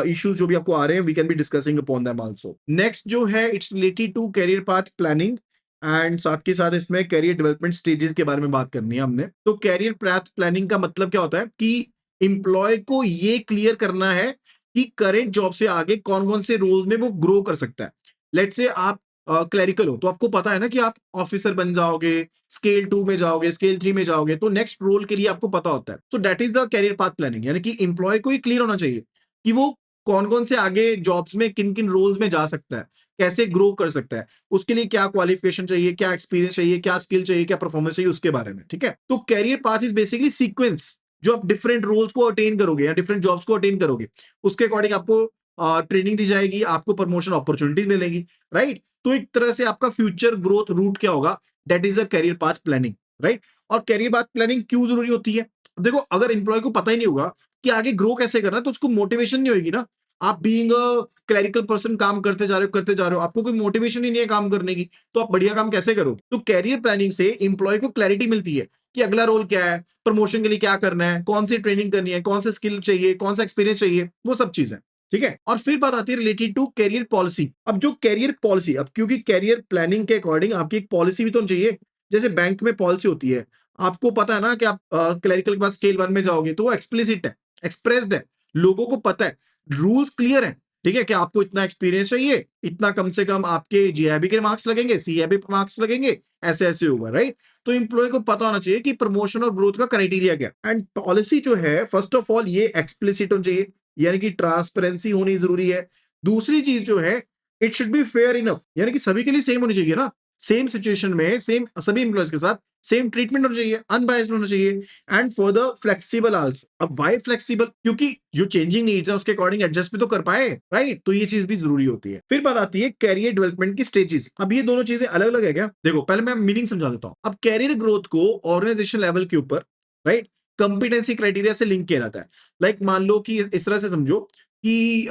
issues जो भी आपको आ रहे हैं, we can be discussing upon them also. Next जो है it's related to career path planning and साथ के साथ इसमें करियर डेवलपमेंट स्टेजेस के बारे में बात करनी है हमने। तो करियर पाथ प्लानिंग का मतलब क्या होता है कि एम्प्लॉय को ये क्लियर करना है कि करेंट जॉब से आगे कौन कौन से रोल्स में वो ग्रो कर सकता है। लेट्स से आप क्लरिकल हो, तो आपको पता है ना कि आप ऑफिसर बन जाओगे, स्केल 2 में जाओगे, स्केल 3 में जाओगे, तो नेक्स्ट रोल के लिए आपको पता होता है। So that is the career path planning, यानी कि एम्प्लॉय को ये क्लियर होना चाहिए कि वो कौन कौन से आगे जॉब्स में किन किन रोल्स में जा सकता है, कैसे ग्रो कर सकता है, उसके लिए क्या क्वालिफिकेशन चाहिए, क्या एक्सपीरियंस चाहिए, क्या स्किल चाहिए, क्या परफॉर्मेंस चाहिए, उसके बारे में। ठीक है, तो career path is basically sequence जो आप डिफरेंट रोल्स को अटेन करोगे या डिफरेंट जॉब्स को अटेन करोगे, उसके अकॉर्डिंग आपको ट्रेनिंग दी जाएगी, आपको प्रमोशन अपॉर्चुनिटीज मिलेगी, राइट। तो एक तरह से आपका फ्यूचर ग्रोथ रूट क्या होगा, that is a career path planning, right. और कैरियर पाथ प्लानिंग क्यों जरूरी होती है? देखो, अगर एम्प्लॉय को पता ही नहीं होगा कि आगे ग्रो कैसे करना है, तो उसको मोटिवेशन नहीं होगी ना। आप बीइंग अ क्लरिकल पर्सन काम करते जा रहे हो, आपको कोई मोटिवेशन ही नहीं है काम करने की, तो आप बढ़िया काम कैसे करोगे? तो कैरियर प्लानिंग से एम्प्लॉय को क्लैरिटी मिलती है कि अगला रोल क्या है, प्रमोशन के लिए क्या करना है, कौन सी ट्रेनिंग करनी है, कौन सा स्किल चाहिए, कौन सा एक्सपीरियंस चाहिए, वो सब चीजें। ठीक है, और फिर बात आती है रिलेटेड टू कैरियर पॉलिसी। अब जो कैरियर पॉलिसी, अब क्योंकि कैरियर प्लानिंग के अकॉर्डिंग आपकी एक पॉलिसी भी तो चाहिए। जैसे बैंक में पॉलिसी होती है, आपको पता है ना कि आप क्लरिकल के बाद स्केल 1 में जाओगे, तो वो एक्सप्लिसिट है, एक्सप्रेस्ड है, लोगों को पता है, रूल्स क्लियर है। ठीक है, कि आपको इतना एक्सपीरियंस चाहिए, इतना कम से कम आपके जीआईबी के मार्क्स लगेंगे, सीआईबी पे मार्क्स लगेंगे, ऐसे ऐसे होगा, राइट। तो एम्प्लॉय को पता होना चाहिए कि प्रमोशन और ग्रोथ का क्राइटेरिया क्या। एंड पॉलिसी जो है, फर्स्ट ऑफ ऑल ये एक्सप्लिसिट होनी चाहिए, यानी कि ट्रांसपेरेंसी होनी जरूरी है। दूसरी चीज जो है, it should be fair enough, यानी कि सभी के लिए सेम होनी चाहिए ना, सेम सिचुएशन में सेम सभी एम्प्लॉयज के साथ सेम ट्रीटमेंट होना चाहिए, अनबायस्ड होना चाहिए एंड फर्दर फ्लेक्सिबल आल्सो। अब व्हाई फ्लेक्सिबल? क्योंकि जो चेंजिंग नीड्स है उसके अकॉर्डिंग एडजस्ट भी तो कर पाए, राइट? तो ये चीज भी जरूरी होती है। फिर बात आती है कैरियर डेवलपमेंट की स्टेजेस। अब ये दोनों चीजें अलग अलग है क्या? देखो पहले मैं मीनिंग समझा देता हूँ। अब कैरियर ग्रोथ को ऑर्गेनाइजेशन लेवल के ऊपर, राइट, कंपिटेंसी क्राइटेरिया से लिंक किया जाता है। लाइक मान लो कि इस तरह से समझो कि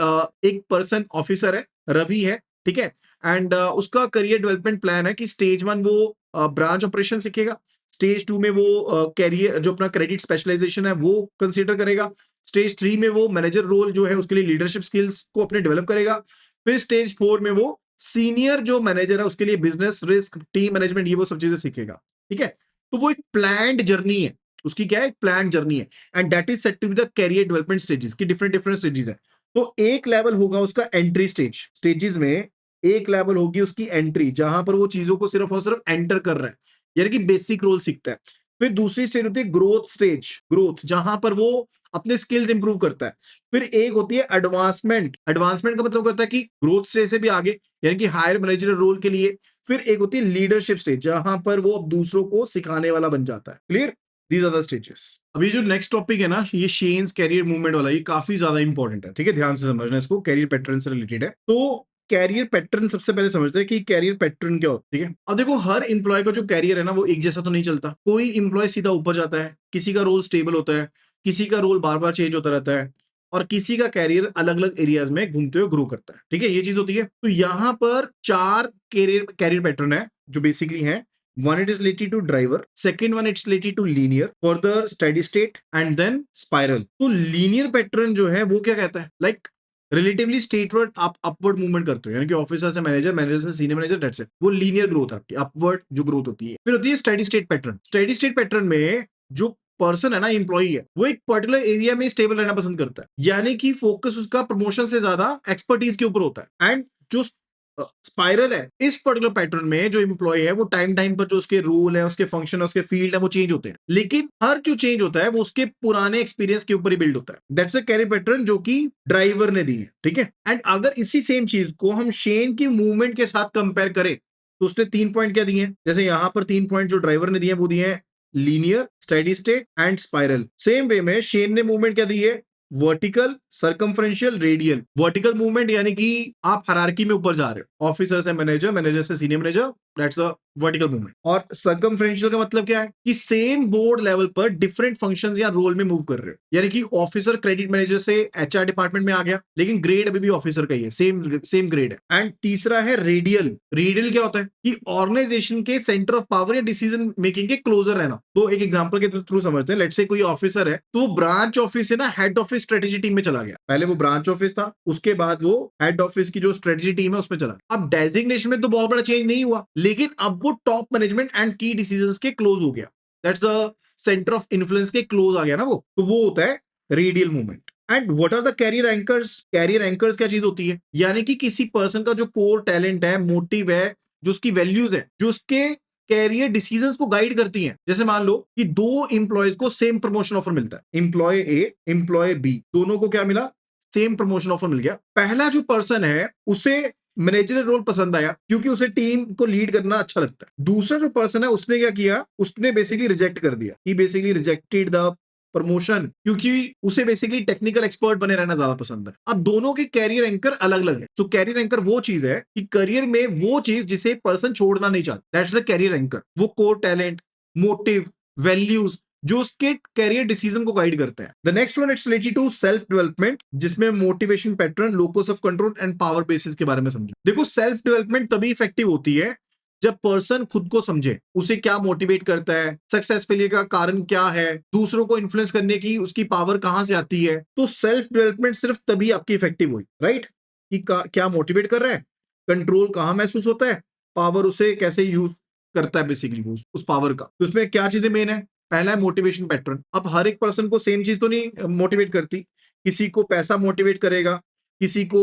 एक पर्सन ऑफिसर है, रवि है, ठीक है, एंड उसका करियर डेवलपमेंट प्लान है कि स्टेज 1 वो ब्रांच ऑपरेशन सीखेगा, स्टेज 2 में वो कैरियर जो अपना क्रेडिट स्पेशलाइजेशन है वो कंसीडर करेगा, स्टेज 3 में वो मैनेजर रोल जो है उसके लिए लीडरशिप स्किल्स को अपने डेवलप करेगा, फिर स्टेज 4 में वो सीनियर जो मैनेजर है उसके लिए बिजनेस रिस्क, टीम मैनेजमेंट, ये वो सब चीजें सीखेगा, ठीक है। तो वो एक प्लान्ड जर्नी है, उसकी क्या है, एक प्लान जर्नी है, and that is set to be the career development stages की डिफरेंट डिफरेंट स्टेजेस है। तो एक लेवल होगा उसका एंट्री स्टेज, स्टेजेस में एक लेवल होगी उसकी एंट्री, जहां पर वो चीजों को सिर्फ और सिर्फ एंटर कर रहा है, यानी कि बेसिक रोल सीखता है। फिर दूसरी स्टेज होती है ग्रोथ स्टेज, ग्रोथ जहां पर वो अपने स्किल्स इंप्रूव करता है। फिर एक होती है एडवांसमेंट, एडवांसमेंट का मतलब होता है कि ग्रोथ स्टेज से भी आगे, यानी कि हायर मैनेजर रोल के लिए। फिर एक होती है लीडरशिप स्टेज, जहां पर वो अब दूसरों को सिखाने वाला बन जाता है। Clear? These are the stages. अभी जो नेक्स्ट टॉपिक है ना, ये शेन्स कैरियर मूवमेंट वाला, ये काफी ज्यादा इंपॉर्टेंट है, ठीक है, ध्यान से समझना इसको, कैरियर पैटर्न से रिलेटेड है। तो कैरियर पैटर्न सबसे पहले समझते हैं कि कैरियर पैटर्न क्या होता है, ठीक है। अब देखो हर इंप्लॉय का जो कैरियर है ना वो एक जैसा तो नहीं चलता। कोई इंप्लॉय सीधा ऊपर जाता है, किसी का रोल स्टेबल होता है, किसी का रोल बार बार चेंज होता रहता है, और किसी का कैरियर अलग अलग एरियाज में घूमते हुए ग्रो करता है, ठीक है, ये चीज होती है। तो यहाँ पर 4 कैरियर कैरियर पैटर्न है जो बेसिकली है। One it is related to driver, second one it's related to linear, further steady state and then spiral। तो linear पैटर्न जो है वो क्या कहता है, लाइक रिलेटिवली स्टेटवर्ड आप अपवर्ड मूवमेंट करते हो, यानी कि ऑफिसर से मैनेजर, मैनेजर से सीनियर मैनेजर, दैट्स इट। वो लीनियर ग्रोथ आपकी अपवर्ड जो ग्रोथ होती है। फिर होती है steady state pattern. Steady state pattern में जो पर्सन है ना, इंप्लॉई है, वो एक पर्टिकुलर एरिया में स्टेबल रहना पसंद करता है, यानी कि फोकस उसका प्रमोशन से ज्यादा एक्सपर्टीज के ऊपर होता है। एंड जो स्पाइरल है, इस पर्टिकुलर पैटर्न में जो इंप्लॉय है वो टाइम टाइम पर जो उसके रोल है, उसके फंक्शन है, उसके फील्ड है, वो चेंज होते हैं, लेकिन हर जो चेंज होता है वो उसके पुराने एक्सपीरियंस के ऊपर ही बिल्ड होता है। दैट्स अ कैरियर पैटर्न जो कि ड्राइवर ने दी है, ठीक है। एंड अगर इसी सेम चीज को हम शेन की मूवमेंट के साथ कंपेयर करें तो उसने 3 पॉइंट क्या दिए हैं, जैसे यहां पर 3 पॉइंट जो ड्राइवर ने दिए हैं वो दिए हैं linear, steady state and spiral. Same way में शेन ने मूवमेंट क्या दी है, vertical, circumferential, radial. Vertical movement यानी कि आप हायरार्की में ऊपर जा रहे हो, ऑफिसर से मैनेजर, मैनेजर से senior manager, that's a vertical movement. और सर्कमफ्रेंशियल का मतलब क्या है कि सेम बोर्ड लेवल पर डिफरेंट फंक्शंस या रोल में मूव कर रहे हो, यानी कि ऑफिसर क्रेडिट मैनेजर से एचआर डिपार्टमेंट में आ गया, लेकिन ग्रेड अभी भी ऑफिसर का ही है, सेम ग्रेड है। एंड तीसरा है रेडियल। रेडियल क्या होता है कि ऑर्गेनाइजेशन के सेंटर ऑफ पावर या डिसीजन मेकिंग के क्लोजर रहना। तो एक एग्जांपल के थ्रू समझते हैं। लेट्स से कोई ऑफिसर है, तो वो ब्रांच ऑफिस से ना हेड ऑफिस स्ट्रेटेजी टीम में चला गया। पहले वो ब्रांच ऑफिस था, उसके बाद वो हेड ऑफिस की जो स्ट्रेटेजी टीम है उसमें चला गया। अब डेजिग्नेशन में तो बहुत बड़ा चेंज नहीं हुआ, लेकिन अब वो टॉप मैनेजमेंट एंड की डिसीजंस के क्लोज हो गया, that's the centre of influence के क्लोज आ गया ना वो, तो वो होता है radial movement. And what are the career anchors? Career anchors क्या चीज होती है, यानी कि किसी पर्सन का जो कोर टैलेंट है, मोटिव है, जो उसकी वैल्यूज है, जो उसके कैरियर डिसीजंस को गाइड करती हैं। जैसे मान लो कि 2 इंप्लॉयज को सेम प्रमोशन ऑफर मिलता है, इंप्लॉय ए, इंप्लॉय बी, दोनों को क्या मिला, सेम प्रमोशन ऑफर मिल गया। पहला जो पर्सन है उसे मैनेजर रोल पसंद आया क्योंकि उसे टीम को लीड करना अच्छा लगता है। दूसरा जो पर्सन है उसने क्या किया, उसने बेसिकली रिजेक्ट कर दिया, ही बेसिकली रिजेक्टेड द प्रमोशन क्योंकि उसे बेसिकली टेक्निकल एक्सपर्ट बने रहना ज्यादा पसंद है। अब दोनों के कैरियर एंकर अलग अलग है। तो कैरियर एंकर वो चीज है कि करियर में वो चीज जिसे पर्सन छोड़ना नहीं चाहता, दैट्स द कैरियर एंकर। वो कोर टैलेंट, मोटिव, वैल्यूज जो उसके कैरियर डिसीजन को गाइड करते हैं। The next one it's related to self development, जिसमें motivation pattern, locus of control and power basis के बारे में समझे। देखो सेल्फ डेवलपमेंट तभी इफेक्टिव होती है जब पर्सन खुद को समझे, उसे क्या मोटिवेट करता है, सक्सेस फेलियर का कारण क्या है, दूसरों को इन्फ्लुएंस करने की उसकी पावर कहां से आती है। तो सेल्फ डेवलपमेंट सिर्फ तभी आपकी इफेक्टिव हुई, राइट, कि क्या मोटिवेट कर रहा है, कंट्रोल कहां महसूस होता है, पावर उसे कैसे यूज करता है, बेसिकली उस पावर का। तो उसमें क्या चीजें मेन है, पहला है मोटिवेशन पैटर्न। अब हर एक पर्सन को सेम चीज तो नहीं मोटिवेट करती, किसी को पैसा मोटिवेट करेगा, किसी को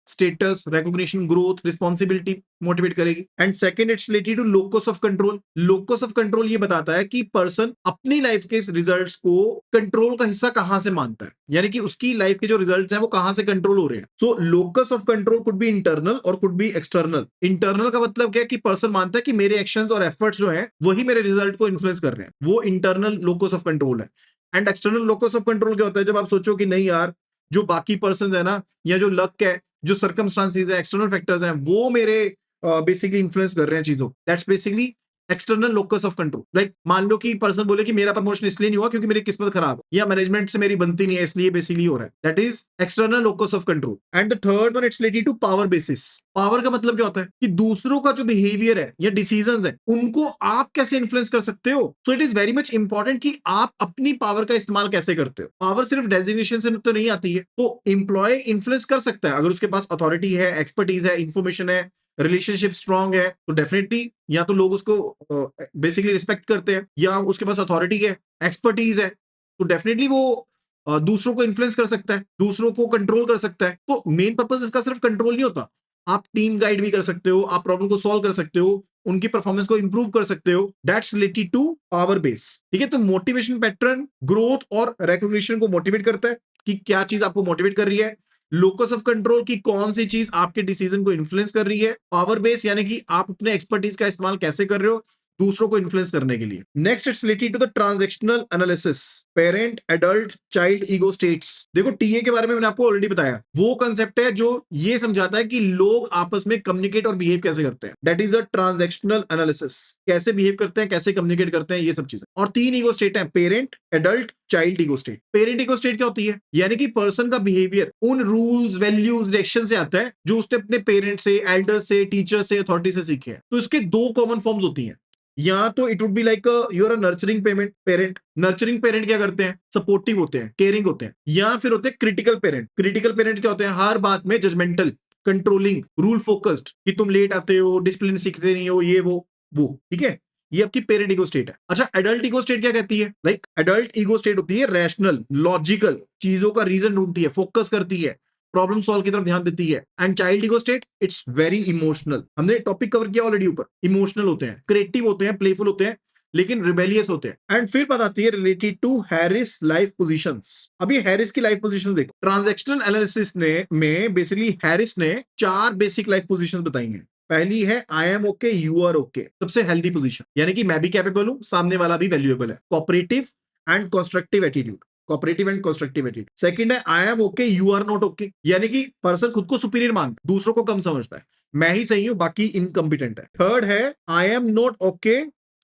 status, recognition, growth, responsibility motivate करेगी। And second it's related to locus of control. Locus of control ये बताता है कि पर्सन अपनी लाइफ के रिजल्ट्स को कंट्रोल का हिस्सा कहां से मानता है, यानी कि उसकी लाइफ के जो रिजल्ट्स हैं वो कहां से कंट्रोल हो रहे हैं। So locus of control could be internal और कुड बी एक्सटर्नल। इंटरनल का मतलब क्या है कि पर्सन मानता है कि मेरे एक्शंस और एफर्ट्स जो हैं वही मेरे रिजल्ट को इन्फ्लुएंस कर रहे हैं, वो इंटरनल लोकस ऑफ कंट्रोल है। And external locus of control क्या होता है, जब आप सोचो कि नहीं यार, जो बाकी पर्सन है ना, या जो लक है, जो सर्कमस्टांसेस है, एक्सटर्नल फैक्टर्स हैं, वो मेरे बेसिकली इन्फ्लुएंस कर रहे हैं चीजों, that's basically external locus of control. Like मान लो कि पर्सन बोले कि मेरा प्रमोशन इसलिए नहीं हुआ क्योंकि मेरी किस्मत खराब है, या मैनेजमेंट से मेरी बनती नहीं है इसलिए बेसिकली हो रहा है, that is external locus of control. And the third one it's related to power basis. Power का मतलब क्या होता है कि दूसरों का जो बिहेवियर है या डिसीजंस है उनको आप कैसे इन्फ्लुएंस कर सकते हो। So it is very much important कि आप अपनी पावर का इस्तेमाल कैसे करते हो। पावर सिर्फ डेजिग्नेशन से तो नहीं आती है, तो एम्प्लॉय इन्फ्लुएंस कर सकता है अगर उसके पास अथॉरिटी है, एक्सपर्टीज है, इंफॉर्मेशन है, रिलेशनशिप स्ट्रांग है, तो डेफिनेटली या तो लोग उसको बेसिकली रिस्पेक्ट करते हैं, या उसके पास अथॉरिटी है, एक्सपर्टीज है, तो डेफिनेटली वो दूसरों को इन्फ्लुएंस कर सकता है, दूसरों को कंट्रोल कर सकता है। तो मेन पर्पस इसका सिर्फ कंट्रोल नहीं होता, आप टीम गाइड भी कर सकते हो, आप प्रॉब्लम को सॉल्व कर सकते हो, उनकी परफॉर्मेंस को इंप्रूव कर सकते हो। That's related to power base. ठीक है, तो मोटिवेशन पैटर्न ग्रोथ और रिकॉग्निशन को मोटिवेट करता है कि क्या चीज आपको मोटिवेट कर रही है। लोकस ऑफ कंट्रोल की कौन सी चीज आपके डिसीजन को इन्फ्लुएंस कर रही है। पावर बेस यानी कि आप अपने एक्सपर्टीज का इस्तेमाल कैसे कर रहे हो दूसरों को इन्फ्लुएंस करने के लिए। Next it's related to the transactional analysis, parent, adult, child ego states. देखो टीए के बारे में मैंने आपको ऑलरेडी बताया, वो कंसेप्ट है जो ये समझाता है कि लोग आपस में कम्युनिकेट और बिहेव कैसे करते हैं। That is a transactional analysis, कैसे बिहेव करते हैं, कैसे कम्युनिकेट करते हैं, ये सब चीजें। और 3 ईगो स्टेट है, parent, adult, child ego state. Parent ego state क्या होती है, यानी कि पर्सन का बिहेवियर उन रूल्स, वैल्यूज, रिएक्शन से आता है जो उसने अपने पेरेंट्स से, एल्डर से, टीचर से, अथॉरिटी से सीखे हैं। तो इसके 2 कॉमन फॉर्म्स होती हैं। या तो it would be like you are a nurturing parent. Nurturing parent क्या करते हैं, सपोर्टिव होते हैं, केयरिंग होते हैं। या फिर होते हैं क्रिटिकल पेरेंट। क्रिटिकल पेरेंट क्या होते हैं, हर बात में जजमेंटल, कंट्रोलिंग, रूल फोकस्ड, कि तुम लेट आते हो, डिसिप्लिन सीखते नहीं हो, ये वो। ठीक है, ये आपकी पेरेंट ईगो स्टेट है। अच्छा, एडल्ट ईगो स्टेट क्या कहती है, लाइक एडल्ट ईगो स्टेट होती है रैशनल, लॉजिकल, चीजों का रीजन ढूंढती है, फोकस करती है, प्रॉब्लम सॉल्व की तरफ ध्यान देती है। And child ego state it's very emotional. हमने टॉपिक कवर किया ऑलरेडी ऊपर, इमोशनल होते हैं, क्रिएटिव होते हैं, प्लेफुल होते हैं, लेकिन रिबेलियस होते हैं। एंड फिर बात आती है related to Harris life positions. अभी हैरिस की लाइफ पोजीशंस देखो, ट्रांजैक्शनल एनालिसिस में बेसिकली हैरिस ने 4 बेसिक लाइफ पोजीशंस बताई हैं। पहली है I am okay, you are okay, सबसे हेल्दी पोजीशन, यानी कि मैं भी कैपेबल हूं, सामने वाला भी वैल्यूएबल है। Cooperative and constructive attitude, cooperative and constructive attitude. Second है I am okay, you are not okay, यानी कि पर्सन खुद को सुपीरियर मानता है, दूसरों को कम समझता है, मैं ही सही हूं, बाकी इनकम्पिटेंट है। थर्ड है I am not okay,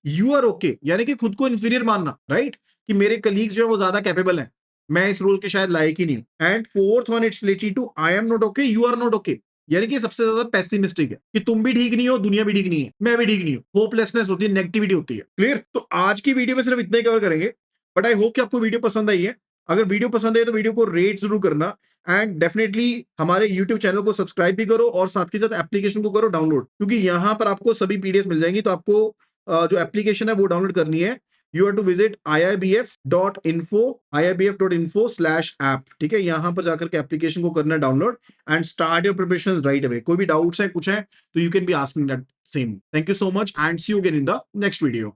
you are okay, यानी कि खुद को इंफीरियर मानना, राइट, कि मेरे कलीग्स जो है वो ज्यादा कैपेबल है, मैं इस रोल के शायद लायक ही नहीं हूं। And fourth one it's related to I am not okay, you are not okay, यानी कि सबसे ज्यादा पेसिमिस्टिक है कि तुम भी ठीक नहीं हो, दुनिया भी ठीक नहीं है, मैं भी ठीक नहीं हूं, होपलेसनेस होती है, नेगेटिविटी होती है। क्लियर? तो आज की वीडियो में सिर्फ इतना ही कवर करेंगे, बट आई होप कि आपको वीडियो पसंद आई है। अगर वीडियो पसंद है तो वीडियो को रेट जरूर करना, एंड डेफिनेटली हमारे यूट्यूब चैनल को सब्सक्राइब भी करो और साथ के साथ एप्लीकेशन को करो डाउनलोड, क्योंकि यहां पर आपको सभी पीडीएफ मिल जाएंगी। तो आपको जो एप्लीकेशन है वो डाउनलोड करनी है। You have to visit iibf.info, iibf.info/app। ठीक है, यहां पर जाकर के एप्लीकेशन को करना download and start your preparation right away. कोई भी डाउट्स है, कुछ है, तो you can be asking that same. Thank you so much and see you again in the next video.